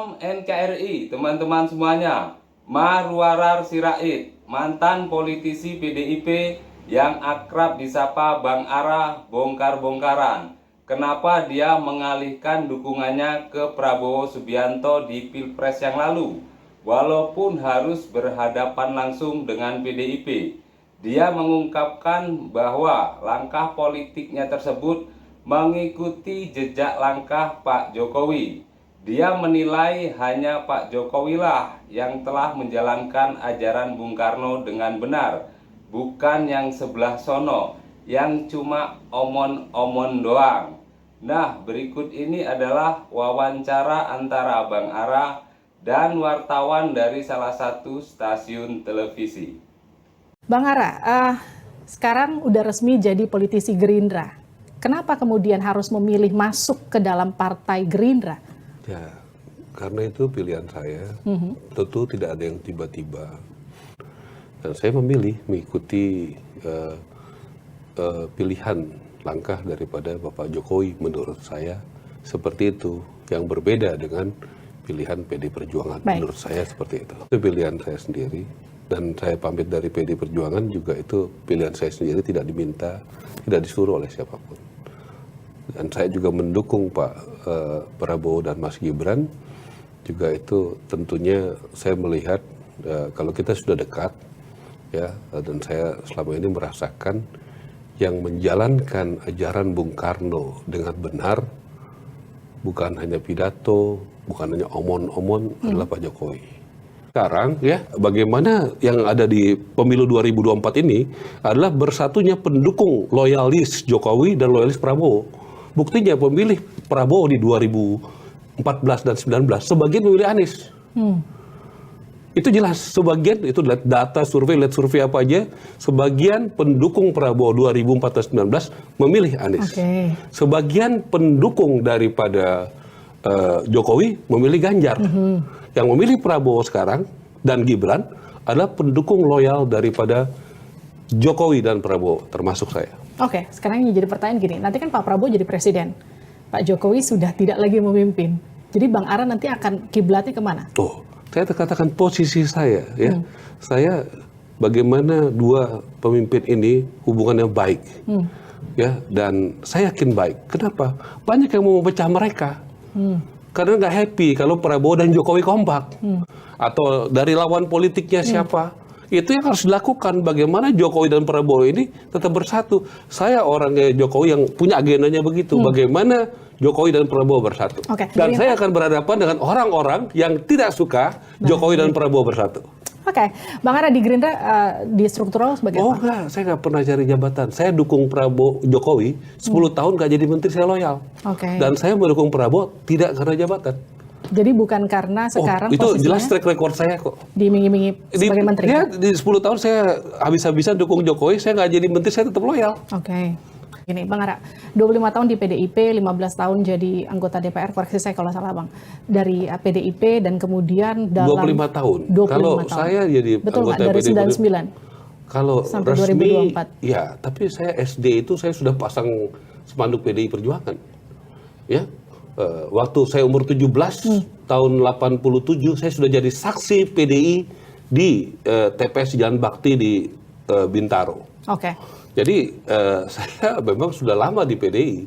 Salam NKRI, teman-teman semuanya. Marwarar Sirait, mantan politisi PDIP yang akrab disapa Bang Ara bongkar-bongkaran. Kenapa dia mengalihkan dukungannya ke Prabowo Subianto di Pilpres yang lalu? Walaupun harus berhadapan langsung dengan PDIP. Dia mengungkapkan bahwa langkah politiknya tersebut mengikuti jejak langkah Pak Jokowi. Dia menilai hanya Pak Jokowi lah yang telah menjalankan ajaran Bung Karno dengan benar, bukan yang sebelah sono, yang cuma omon-omon doang. Nah, berikut ini adalah wawancara antara Bang Ara dan wartawan dari salah satu stasiun televisi. Bang Ara, sekarang udah resmi jadi politisi Gerindra. Kenapa kemudian harus memilih masuk ke dalam partai Gerindra? Ya, karena itu pilihan saya. Tentu tidak ada yang tiba-tiba. Dan saya memilih mengikuti pilihan langkah daripada Bapak Jokowi menurut saya seperti itu. Yang berbeda dengan pilihan PD Perjuangan. Baik. Menurut saya seperti itu. Itu pilihan saya sendiri. Dan saya pamit dari PD Perjuangan juga itu pilihan saya sendiri, tidak diminta, tidak disuruh oleh siapapun. Dan saya juga mendukung Pak Prabowo dan Mas Gibran. Juga itu tentunya saya melihat kalau kita sudah dekat, ya, dan saya selama ini merasakan yang menjalankan ajaran Bung Karno dengan benar, bukan hanya pidato, bukan hanya omon-omon, adalah Pak Jokowi. Sekarang ya, bagaimana yang ada di pemilu 2024 ini adalah bersatunya pendukung loyalis Jokowi dan loyalis Prabowo. Buktinya pemilih Prabowo di 2014 dan 19 sebagian memilih Anies. Itu jelas, sebagian itu lihat data survei, lihat survei apa aja, sebagian pendukung Prabowo 2014-19 memilih Anies. Okay. Sebagian pendukung daripada Jokowi memilih Ganjar. Yang memilih Prabowo sekarang dan Gibran adalah pendukung loyal daripada Jokowi dan Prabowo, termasuk saya. Oke, sekarang yang jadi pertanyaan gini, nanti kan Pak Prabowo jadi presiden, Pak Jokowi sudah tidak lagi memimpin. Jadi Bang Ara nanti akan kiblatnya kemana? Oh, saya katakan posisi saya, ya. Saya bagaimana dua pemimpin ini hubungannya baik, ya, dan saya yakin baik. Kenapa? Banyak yang mau memecah mereka, karena nggak happy kalau Prabowo dan Jokowi kompak, atau dari lawan politiknya siapa. Itu yang harus dilakukan, bagaimana Jokowi dan Prabowo ini tetap bersatu. Saya orangnya Jokowi yang punya agendanya begitu, bagaimana Jokowi dan Prabowo bersatu. Oke, dan saya akan berhadapan dengan orang-orang yang tidak suka Jokowi dan Prabowo bersatu. Oke, Bang Ara di Gerindra di struktural sebagai Oh apa? enggak, saya nggak pernah cari jabatan. Saya dukung Prabowo Jokowi 10 tahun nggak jadi menteri, saya loyal. Oke. Dan saya mendukung Prabowo tidak karena jabatan. Jadi bukan karena sekarang itu posisinya jelas track record saya kok. diiming-imingi sebagai menteri. Ya, di 10 tahun saya habis-habisan dukung Jokowi, saya nggak jadi menteri, saya tetap loyal. Oke. Gini, Bang Ara, 25 tahun di PDIP, 15 tahun jadi anggota DPR, koreksi saya kalau salah Bang, dari PDIP dan kemudian dalam 25 tahun. 25 Kalau tahun. saya jadi Betul nggak? anggota Dari PDIP, 99 kalau sampai resmi, 2024. ya, tapi saya SD itu saya sudah pasang spanduk PDI Perjuangan. Ya. Waktu saya umur 17 tahun 87 saya sudah jadi saksi PDI di TPS Jalan Bakti di Bintaro. Oke. Jadi saya memang sudah lama di PDI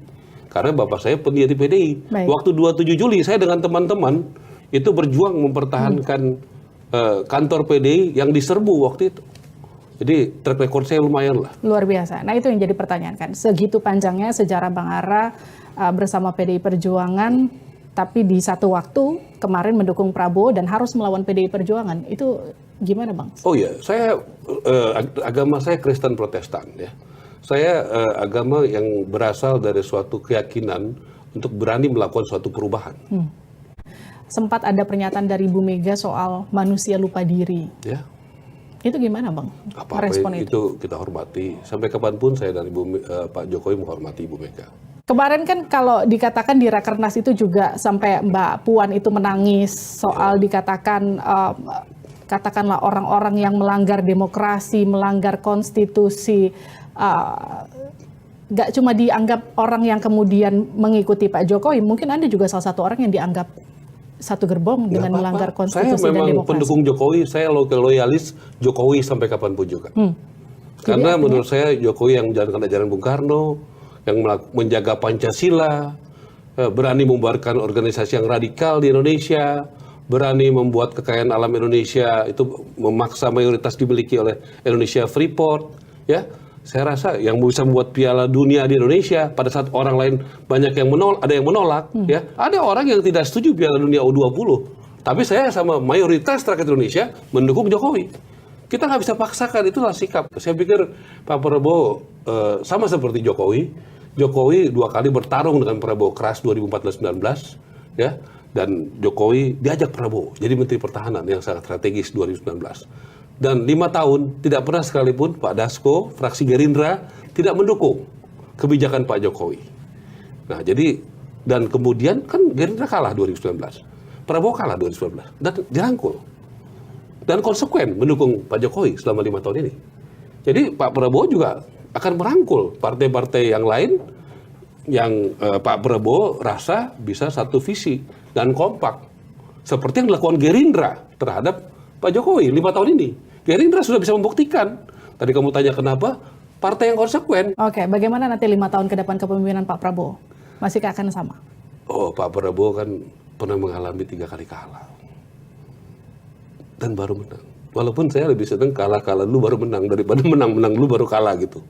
karena bapak saya pendiri PDI. Baik. Waktu 27 Juli saya dengan teman-teman itu berjuang mempertahankan kantor PDI yang diserbu waktu itu. Jadi track record saya lumayan lah. Luar biasa. Nah itu yang jadi pertanyaan kan. Segitu panjangnya sejarah Bang Ara bersama PDI Perjuangan, tapi di satu waktu kemarin mendukung Prabowo dan harus melawan PDI Perjuangan. Itu gimana Bang? Oh iya, saya agama saya Kristen Protestan ya. Saya agama yang berasal dari suatu keyakinan untuk berani melakukan suatu perubahan. Sempat ada pernyataan dari Bu Mega soal manusia lupa diri. Ya. Itu gimana Bang? Apa-apa Respon itu kita hormati. Sampai kapanpun saya dari Pak Jokowi menghormati Ibu Mega. Kemarin kan kalau dikatakan di Rakernas itu juga sampai Mbak Puan itu menangis soal dikatakan katakanlah orang-orang yang melanggar demokrasi, melanggar konstitusi, nggak cuma dianggap orang yang kemudian mengikuti Pak Jokowi, mungkin Anda juga salah satu orang yang dianggap satu gerbong dengan Nggak melanggar apa-apa. konstitusi Saya dan memang demokrasi. pendukung Jokowi, saya loyalis Jokowi sampai kapanpun juga. Karena artinya- menurut saya Jokowi yang menjalankan ajaran Bung Karno, yang menjaga Pancasila, berani membubarkan organisasi yang radikal di Indonesia, berani membuat kekayaan alam Indonesia itu memaksa mayoritas dimiliki oleh Indonesia Freeport, ya. Saya rasa yang bisa membuat Piala Dunia di Indonesia pada saat orang lain banyak yang menolak, ada yang menolak, ya. Ada orang yang tidak setuju Piala Dunia U20. Tapi saya sama mayoritas rakyat Indonesia mendukung Jokowi. Kita nggak bisa paksakan, itulah sikap. Saya pikir Pak Prabowo sama seperti Jokowi. Jokowi 2 kali bertarung dengan Prabowo keras 2014-19, ya. Dan Jokowi diajak Prabowo jadi Menteri Pertahanan yang sangat strategis 2019. Dan 5 tahun tidak pernah sekalipun Pak Dasko, fraksi Gerindra tidak mendukung kebijakan Pak Jokowi. Nah jadi, dan kemudian kan Gerindra kalah 2019, Prabowo kalah 2019, dan dirangkul. Dan konsekuen mendukung Pak Jokowi selama 5 tahun ini. Jadi Pak Prabowo juga akan merangkul partai-partai yang lain yang Pak Prabowo rasa bisa satu visi dan kompak. Seperti yang dilakukan Gerindra terhadap Pak Jokowi 5 tahun ini. Gerindra sudah bisa membuktikan. Tadi kamu tanya kenapa, partai yang konsekuen. Oke, bagaimana nanti 5 tahun ke depan kepemimpinan Pak Prabowo? Masihkah akan sama? Oh, Pak Prabowo kan pernah mengalami 3 kali kalah. Dan baru menang. Walaupun saya lebih senang kalah-kalah dulu baru menang daripada menang-menang dulu baru kalah gitu.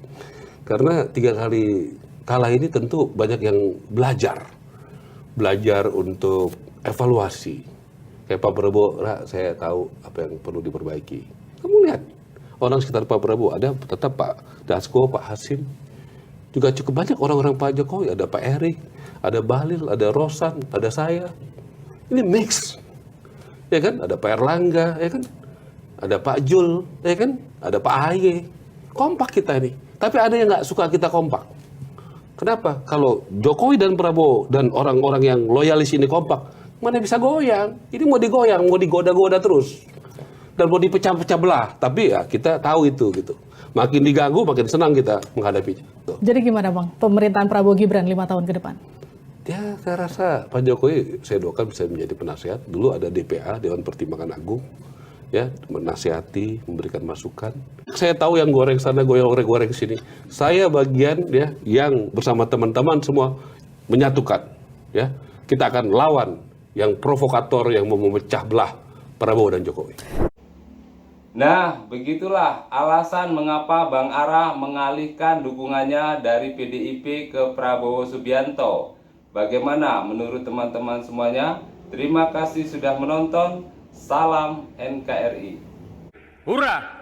Karena 3 kali kalah ini tentu banyak yang belajar. Belajar untuk evaluasi. Kayak Pak Prabowo, saya tahu apa yang perlu diperbaiki. Kamu lihat, orang sekitar Pak Prabowo, ada tetap Pak Dasko, Pak Hasim. Juga cukup banyak orang-orang Pak Jokowi. Ada Pak Erik, ada Bahlil, ada Rosan, ada saya. Ini mix. Ya kan? Ada Pak Erlangga, ya kan? Ada Pak Jul, ya kan? Ada Pak Ahy. Kompak kita ini. Tapi ada yang nggak suka kita kompak. Kenapa? Kalau Jokowi dan Prabowo dan orang-orang yang loyalis ini kompak, mana bisa goyang? Ini mau digoyang, mau digoda-goda terus. Dan mau dipecah-pecah belah. Tapi ya kita tahu itu gitu. Makin diganggu, makin senang kita menghadapinya. Tuh. Jadi gimana Bang, pemerintahan Prabowo Gibran 5 tahun ke depan? Ya, saya rasa Pak Jokowi, saya doakan bisa menjadi penasehat. Dulu ada DPA, Dewan Pertimbangan Agung, ya, menasihati, memberikan masukan. Saya tahu yang goreng sana, goreng sini. Saya bagian ya yang bersama teman-teman semua menyatukan, ya. Kita akan lawan yang provokator yang mau memecah belah Prabowo dan Jokowi. Nah, begitulah alasan mengapa Bang Ara mengalihkan dukungannya dari PDIP ke Prabowo Subianto. Bagaimana menurut teman-teman semuanya? Terima kasih sudah menonton. Salam NKRI. Hurrah!